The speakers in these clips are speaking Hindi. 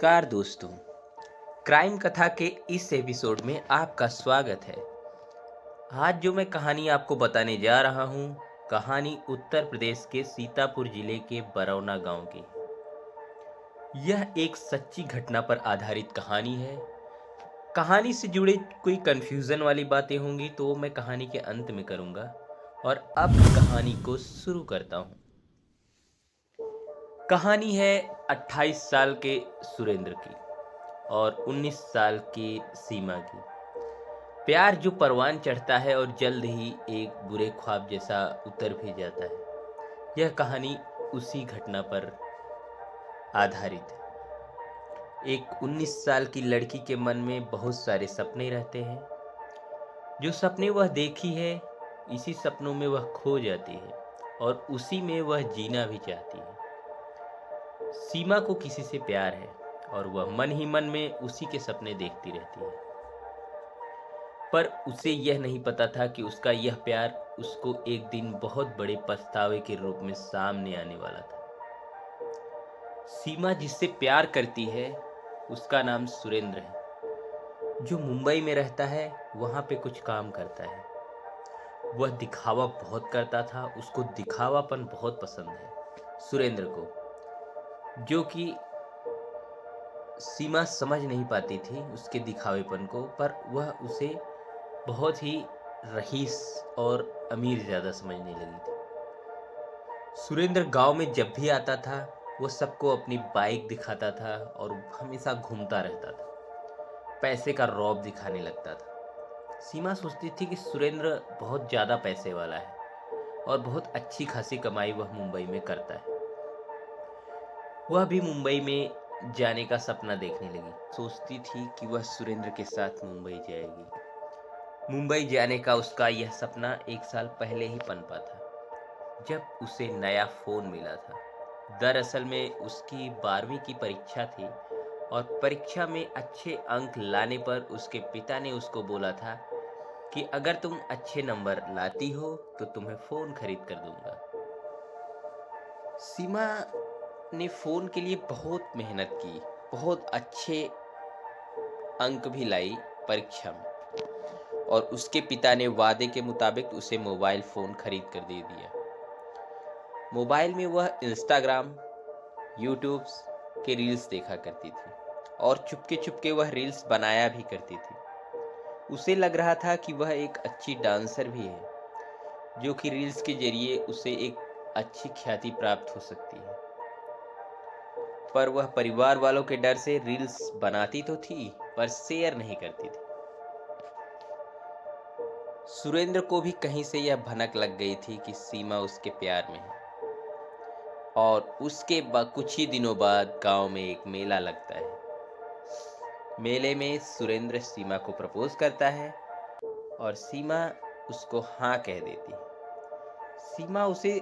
नमस्कार दोस्तों। क्राइम कथा के इस एपिसोड में आपका स्वागत है। आज जो मैं कहानी आपको बताने जा रहा हूँ, कहानी उत्तर प्रदेश के सीतापुर जिले के बरौना गांव की। यह एक सच्ची घटना पर आधारित कहानी है। कहानी से जुड़े कोई कंफ्यूजन वाली बातें होंगी तो मैं कहानी के अंत में करूँगा। और अब कहानी को शुरू करता हूँ। कहानी है 28 साल के सुरेंद्र की और 19 साल की सीमा की। प्यार जो परवान चढ़ता है और जल्द ही एक बुरे ख्वाब जैसा उतर भी जाता है। यह कहानी उसी घटना पर आधारित है। एक 19 साल की लड़की के मन में बहुत सारे सपने रहते हैं। जो सपने वह देखी है, इसी सपनों में वह खो जाती है और उसी में वह जीना भी चाहती है। सीमा को किसी से प्यार है और वह मन ही मन में उसी के सपने देखती रहती है। पर उसे यह नहीं पता था कि उसका यह प्यार उसको एक दिन बहुत बड़े पछतावे के रूप में सामने आने वाला था। सीमा जिससे प्यार करती है उसका नाम सुरेंद्र है, जो मुंबई में रहता है, वहाँ पे कुछ काम करता है। वह दिखावा बहुत करता था, उसको दिखावापन बहुत पसंद है सुरेंद्र को, जो कि सीमा समझ नहीं पाती थी उसके दिखावेपन को। पर वह उसे बहुत ही रईस और अमीर ज़्यादा समझने लगी थी। सुरेंद्र गांव में जब भी आता था, वो सबको अपनी बाइक दिखाता था और हमेशा घूमता रहता था। पैसे का रौब दिखाने लगता था। सीमा सोचती थी कि सुरेंद्र बहुत ज़्यादा पैसे वाला है और बहुत अच्छी खासी कमाई वह मुंबई में करता है। वह भी मुंबई में जाने का सपना देखने लगी। सोचती थी कि वह सुरेंद्र के साथ मुंबई जाएगी। मुंबई जाने का उसका यह सपना 1 साल पहले ही पनपा था, जब उसे नया फ़ोन मिला था। दरअसल में उसकी 12वीं की परीक्षा थी और परीक्षा में अच्छे अंक लाने पर उसके पिता ने उसको बोला था कि अगर तुम अच्छे नंबर लाती हो तो तुम्हें फ़ोन खरीद कर दूंगा। सीमा ने फ़ोन के लिए बहुत मेहनत की, बहुत अच्छे अंक भी लाई परीक्षा में, और उसके पिता ने वादे के मुताबिक उसे मोबाइल फ़ोन खरीद कर दे दिया। मोबाइल में वह इंस्टाग्राम, यूट्यूब के रील्स देखा करती थी और चुपके चुपके वह रील्स बनाया भी करती थी। उसे लग रहा था कि वह एक अच्छी डांसर भी है, जो कि रील्स के जरिए उसे एक अच्छी ख्याति प्राप्त हो सकती है। पर वह परिवार वालों के डर से रील्स बनाती तो थी पर शेयर नहीं करती थी। सुरेंद्र को भी कहीं से यह भनक लग गई थी कि सीमा उसके प्यार में है। और उसके कुछ ही दिनों बाद गांव में एक मेला लगता है। मेले में सुरेंद्र सीमा को प्रपोज करता है और सीमा उसको हाँ कह देती है। सीमा उसे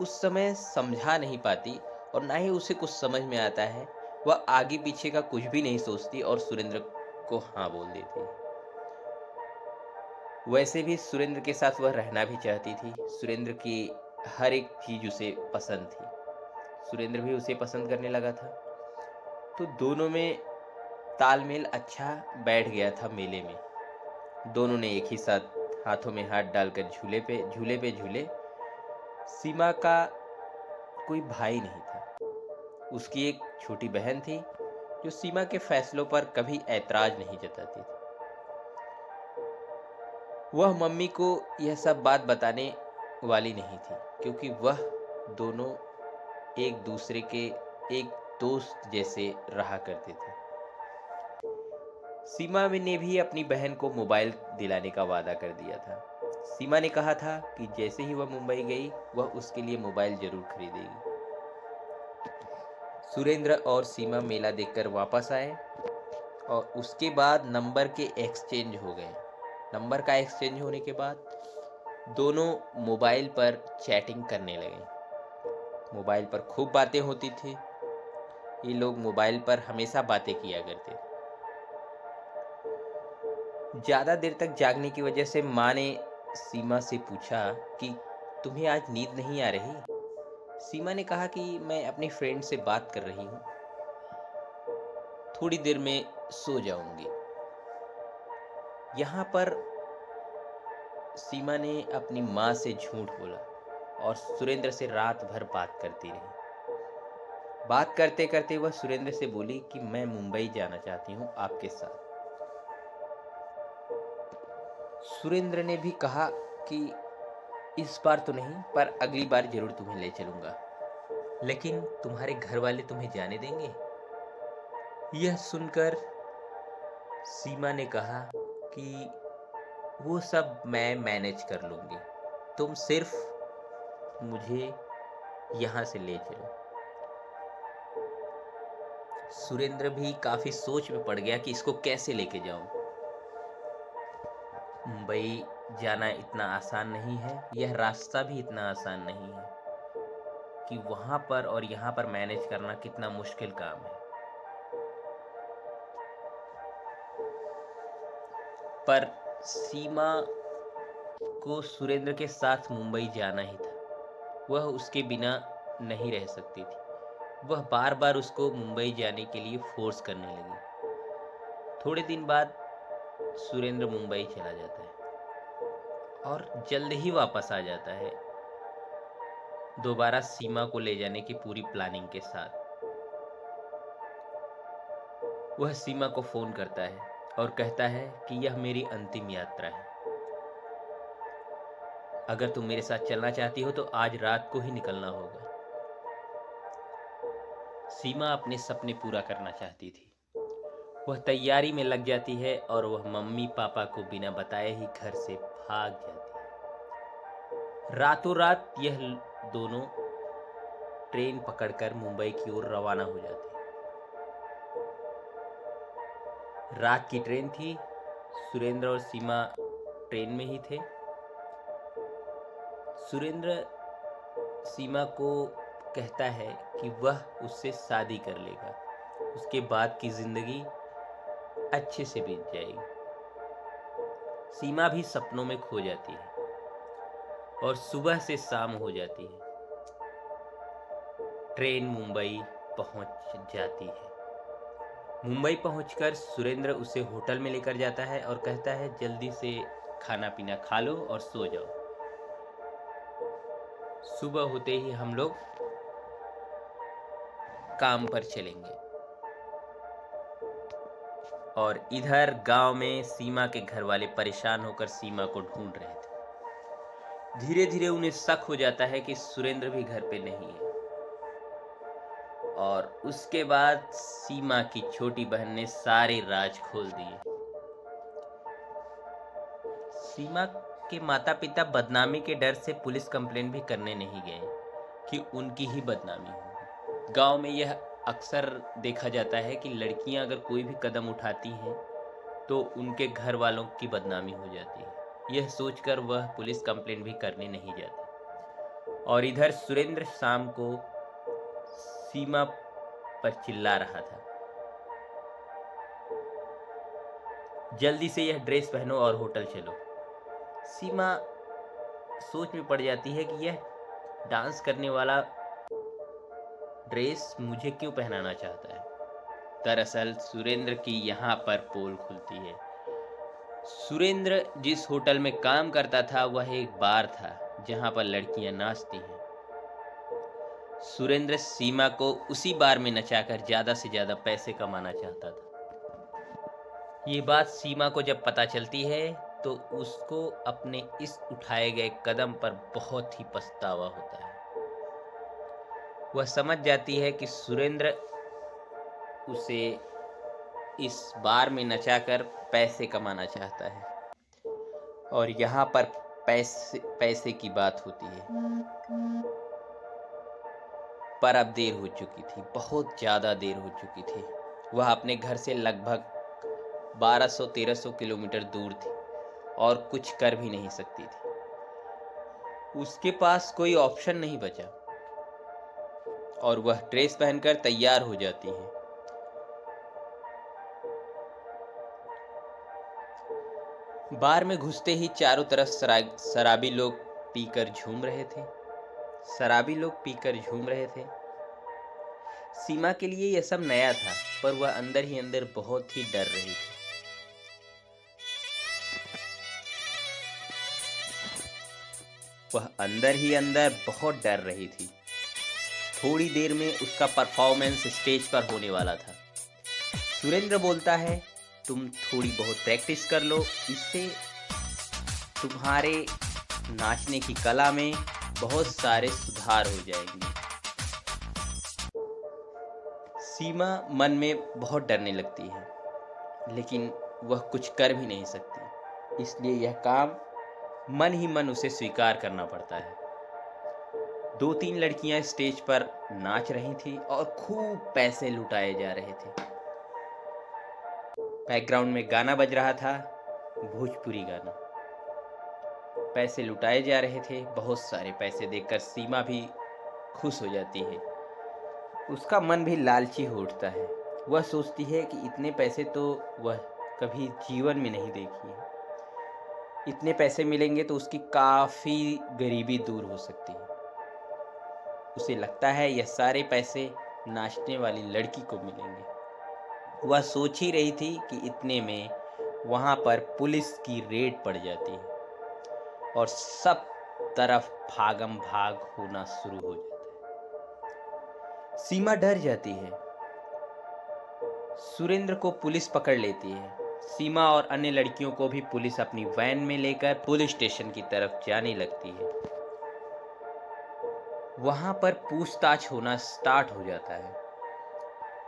उस समय समझा नहीं पाती और ना ही उसे कुछ समझ में आता है। वह आगे पीछे का कुछ भी नहीं सोचती और सुरेंद्र को हाँ बोल देती है। वैसे भी सुरेंद्र के साथ वह रहना भी चाहती थी। सुरेंद्र की हर एक चीज़ उसे पसंद थी। सुरेंद्र भी उसे पसंद करने लगा था। तो दोनों में तालमेल अच्छा बैठ गया था। मेले में दोनों ने एक ही साथ हाथों में हाथ डालकर झूले पे झूले। सीमा का कोई भाई नहीं था। उसकी एक छोटी बहन थी जो सीमा के फैसलों पर कभी ऐतराज नहीं जताती थी। वह मम्मी को यह सब बात बताने वाली नहीं थी, क्योंकि वह दोनों एक दूसरे के एक दोस्त जैसे रहा करते थे। सीमा ने भी अपनी बहन को मोबाइल दिलाने का वादा कर दिया था। सीमा ने कहा था कि जैसे ही वह मुंबई गई, वह उसके लिए मोबाइल जरूर खरीदेगी। सुरेंद्र और सीमा मेला देखकर वापस आए और उसके बाद नंबर के एक्सचेंज हो गए। नंबर का एक्सचेंज होने के बाद दोनों मोबाइल पर चैटिंग करने लगे। मोबाइल पर खूब बातें होती थी। ये लोग मोबाइल पर हमेशा बातें किया करते थे। ज़्यादा देर तक जागने की वजह से माँ ने सीमा से पूछा कि तुम्हें आज नींद नहीं आ रही? सीमा ने कहा कि मैं अपनी फ्रेंड से बात कर रही हूँ। थोड़ी देर में सो जाऊंगी। यहाँ पर सीमा ने अपनी माँ से झूठ बोला और सुरेंद्र से रात भर बात करती रही। बात करते करते वह सुरेंद्र से बोली कि मैं मुंबई जाना चाहती हूँ आपके साथ। सुरेंद्र ने भी कहा कि इस बार तो नहीं, पर अगली बार जरूर तुम्हें ले चलूंगा। लेकिन तुम्हारे घर वाले तुम्हें जाने देंगे? यह सुनकर सीमा ने कहा कि वो सब मैं मैनेज कर लूंगी, तुम सिर्फ मुझे यहाँ से ले चलो। सुरेंद्र भी काफी सोच में पड़ गया कि इसको कैसे लेके जाऊं। मुंबई जाना इतना आसान नहीं है, यह रास्ता भी इतना आसान नहीं है कि वहां पर और यहाँ पर मैनेज करना कितना मुश्किल काम है। पर सीमा को सुरेंद्र के साथ मुंबई जाना ही था, वह उसके बिना नहीं रह सकती थी। वह बार बार उसको मुंबई जाने के लिए फोर्स करने लगी। थोड़े दिन बाद सुरेंद्र मुंबई चला जाता है और जल्द ही वापस आ जाता है, दोबारा सीमा को ले जाने की पूरी प्लानिंग के साथ। वह सीमा को फोन करता है और कहता है कि यह मेरी अंतिम यात्रा है, अगर तुम मेरे साथ चलना चाहती हो तो आज रात को ही निकलना होगा। सीमा अपने सपने पूरा करना चाहती थी। वह तैयारी में लग जाती है और वह मम्मी पापा को बिना बताए ही घर से भाग जाती है। रातों रात यह दोनों ट्रेन पकड़कर मुंबई की ओर रवाना हो जाते हैं। रात की ट्रेन थी, सुरेंद्र और सीमा ट्रेन में ही थे। सुरेंद्र सीमा को कहता है कि वह उससे शादी कर लेगा, उसके बाद की जिंदगी अच्छे से बीत जाएगी। सीमा भी सपनों में खो जाती है और सुबह से शाम हो जाती है। ट्रेन मुंबई पहुंच जाती है। मुंबई पहुंचकर सुरेंद्र उसे होटल में लेकर जाता है और कहता है जल्दी से खाना पीना खा लो और सो जाओ, सुबह होते ही हम लोग काम पर चलेंगे। और इधर गांव में सीमा के घर वाले परेशान होकर सीमा को ढूंढ रहे थे। धीरे धीरे उन्हें शक हो जाता है कि सुरेंद्र भी घर पे नहीं है। और उसके बाद सीमा की छोटी बहन ने सारे राज खोल दिए। सीमा के माता पिता बदनामी के डर से पुलिस कंप्लेंट भी करने नहीं गए कि उनकी ही बदनामी होगी। गांव में यह अक्सर देखा जाता है कि लड़कियां अगर कोई भी कदम उठाती हैं तो उनके घर वालों की बदनामी हो जाती है। यह सोचकर वह पुलिस कंप्लेंट भी करने नहीं जाते। और इधर सुरेंद्र शाम को सीमा पर चिल्ला रहा था, जल्दी से यह ड्रेस पहनो और होटल चलो। सीमा सोच में पड़ जाती है कि यह डांस करने वाला ड्रेस मुझे क्यों पहनाना चाहता है। दरअसल सुरेंद्र की यहाँ पर पोल खुलती है। सुरेंद्र जिस होटल में काम करता था वह एक बार था जहाँ पर लड़कियां नाचती हैं। सुरेंद्र सीमा को उसी बार में नचाकर ज्यादा से ज्यादा पैसे कमाना चाहता था। ये बात सीमा को जब पता चलती है तो उसको अपने इस उठाए गए कदम पर बहुत ही पछतावा होता है। वह समझ जाती है कि सुरेंद्र उसे इस बार में नचाकर पैसे कमाना चाहता है और यहाँ पर पैसे की बात होती है। पर अब देर हो चुकी थी, बहुत ज़्यादा देर हो चुकी थी। वह अपने घर से लगभग 1200-1300 किलोमीटर दूर थी और कुछ कर भी नहीं सकती थी। उसके पास कोई ऑप्शन नहीं बचा और वह ड्रेस पहनकर तैयार हो जाती है। बार में घुसते ही चारों तरफ शराबी लोग पीकर झूम रहे थे। सीमा के लिए यह सब नया था, पर वह अंदर ही अंदर बहुत ही डर रही थी। वह अंदर ही अंदर बहुत डर रही थी। थोड़ी देर में उसका परफॉर्मेंस स्टेज पर होने वाला था। सुरेंद्र बोलता है, तुम थोड़ी बहुत प्रैक्टिस कर लो, इससे तुम्हारे नाचने की कला में बहुत सारे सुधार हो जाएंगे। सीमा मन में बहुत डरने लगती है, लेकिन वह कुछ कर भी नहीं सकती, इसलिए यह काम मन ही मन उसे स्वीकार करना पड़ता है। 2-3 लड़कियां स्टेज पर नाच रही थीं और खूब पैसे लुटाए जा रहे थे। बैकग्राउंड में गाना बज रहा था, भोजपुरी गाना। पैसे लुटाए जा रहे थे। बहुत सारे पैसे देखकर सीमा भी खुश हो जाती है। उसका मन भी लालची हो उठता है। वह सोचती है कि इतने पैसे तो वह कभी जीवन में नहीं देखी है। इतने पैसे मिलेंगे तो उसकी काफ़ी गरीबी दूर हो सकती है। उसे लगता है यह सारे पैसे नाचने वाली लड़की को मिलेंगे। वह सोच ही रही थी कि इतने में वहाँ पर पुलिस की रेड पड़ जाती है और सब तरफ भागम भाग होना शुरू हो जाता है। सीमा डर जाती है। सुरेंद्र को पुलिस पकड़ लेती है। सीमा और अन्य लड़कियों को भी पुलिस अपनी वैन में लेकर पुलिस स्टेशन की तरफ जाने लगती है। वहां पर पूछताछ होना स्टार्ट हो जाता है।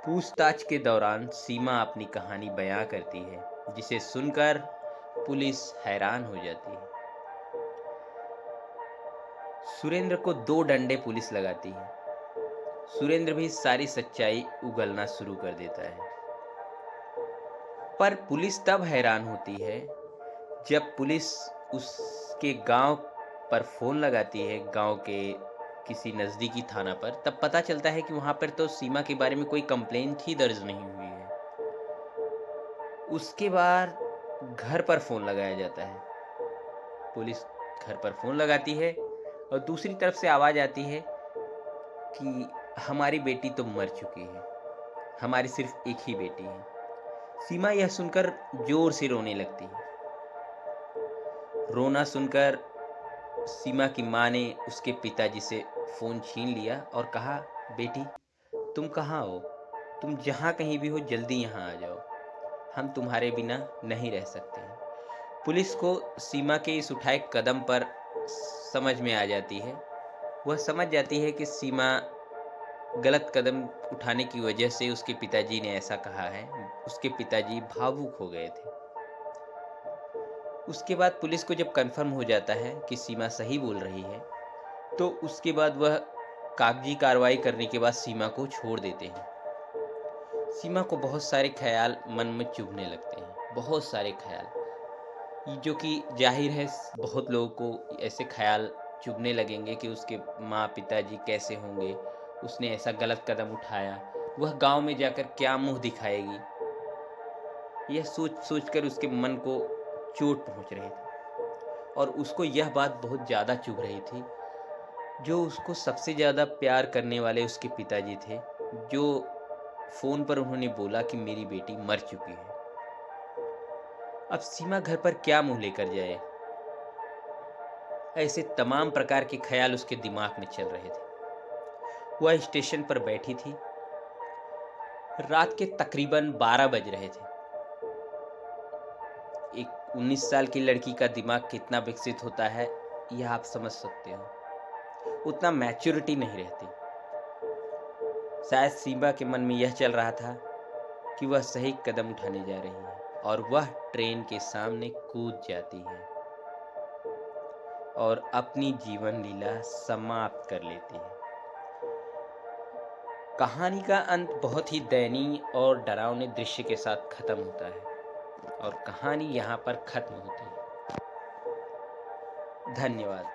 पूछताछ के दौरान सीमा अपनी कहानी बयां करती है, जिसे सुनकर पुलिस हैरान हो जाती है। सुरेंद्र को 2 डंडे पुलिस लगाती है। सुरेंद्र भी सारी सच्चाई उगलना शुरू कर देता है। पर पुलिस तब हैरान होती है जब पुलिस उसके गांव पर फोन लगाती है, गांव के किसी नज़दीकी थाना पर। तब पता चलता है कि वहां पर तो सीमा के बारे में कोई कंप्लेंट ही दर्ज नहीं हुई है। उसके बाद घर पर फोन लगाया जाता है। पुलिस घर पर फोन लगाती है और दूसरी तरफ से आवाज़ आती है कि हमारी बेटी तो मर चुकी है, हमारी सिर्फ एक ही बेटी है। सीमा यह सुनकर जोर से रोने लगती है। रोना सुनकर सीमा की माँ ने उसके पिताजी से फ़ोन छीन लिया और कहा, बेटी तुम कहाँ हो? तुम जहाँ कहीं भी हो जल्दी यहाँ आ जाओ, हम तुम्हारे बिना नहीं रह सकते हैं। पुलिस को सीमा के इस उठाए कदम पर समझ में आ जाती है। वह समझ जाती है कि सीमा गलत कदम उठाने की वजह से उसके पिताजी ने ऐसा कहा है। उसके पिताजी भावुक हो गए थे। उसके बाद पुलिस को जब कंफर्म हो जाता है कि सीमा सही बोल रही है, तो उसके बाद वह कागजी कार्रवाई करने के बाद सीमा को छोड़ देते हैं। सीमा को बहुत सारे ख्याल मन में चुभने लगते हैं, बहुत सारे ख्याल, जो कि जाहिर है बहुत लोगों को ऐसे ख्याल चुभने लगेंगे कि उसके माँ पिताजी कैसे होंगे, उसने ऐसा गलत कदम उठाया, वह गांव में जाकर क्या मुंह दिखाएगी। यह सोच सोच कर उसके मन को चोट पहुंच रही थी और उसको यह बात बहुत ज़्यादा चुभ रही थी। जो उसको सबसे ज़्यादा प्यार करने वाले उसके पिताजी थे, जो फ़ोन पर उन्होंने बोला कि मेरी बेटी मर चुकी है। अब सीमा घर पर क्या मुंह लेकर जाए? ऐसे तमाम प्रकार के ख्याल उसके दिमाग में चल रहे थे। वह स्टेशन पर बैठी थी। रात के तकरीबन 12 बज रहे थे। एक 19 साल की लड़की का दिमाग कितना विकसित होता है, यह आप समझ सकते हो। उतना मैच्योरिटी नहीं रहती। शायद सीमा के मन में यह चल रहा था कि वह सही कदम उठाने जा रही है और वह ट्रेन के सामने कूद जाती है और अपनी जीवन लीला समाप्त कर लेती है। कहानी का अंत बहुत ही दयनीय और डरावने दृश्य के साथ खत्म होता है और कहानी यहाँ पर खत्म होती है। धन्यवाद।